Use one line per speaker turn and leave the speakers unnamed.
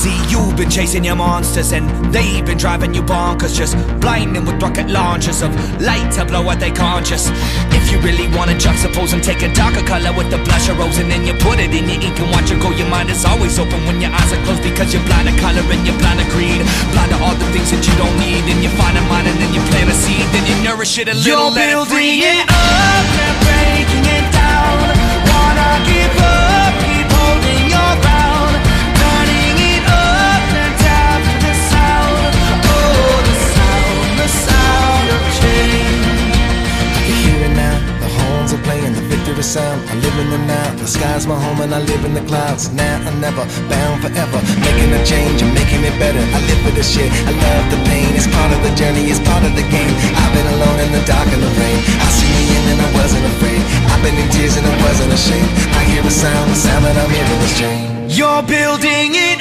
See, you've been chasing your monsters and they've been driving you bonkers, just blinding with rocket launchers of light to blow out they conscious. If you really wanna juxtapose and take a darker color with the blush of rose, and then you put it in your ink and watch it go, your mind is always open when your eyes are closed, because you're blind to color and you're blind to greed, blind to all the things that you don't need. And you find a mind and then you plant a seed, then you nourish it a little, let it free.
You're building it up, not breaking it down. Wanna give up, keep holding your ground. Turning it up, not down to the sound. Oh, the sound of change.
I can hear it now, the horns are playing, the victory sound. I live in the now, the sky's my home and I live in the clouds. Now and never, bound forever, making a change and making it better. I live with this shit, I love the pain. It's part of the journey, it's part of the game. I've been alone in the dark and the rain. I see me in and I wasn't afraid. I've been in tears and I wasn't ashamed. I hear a sound, the sound that I'm hearing is change.
You're building it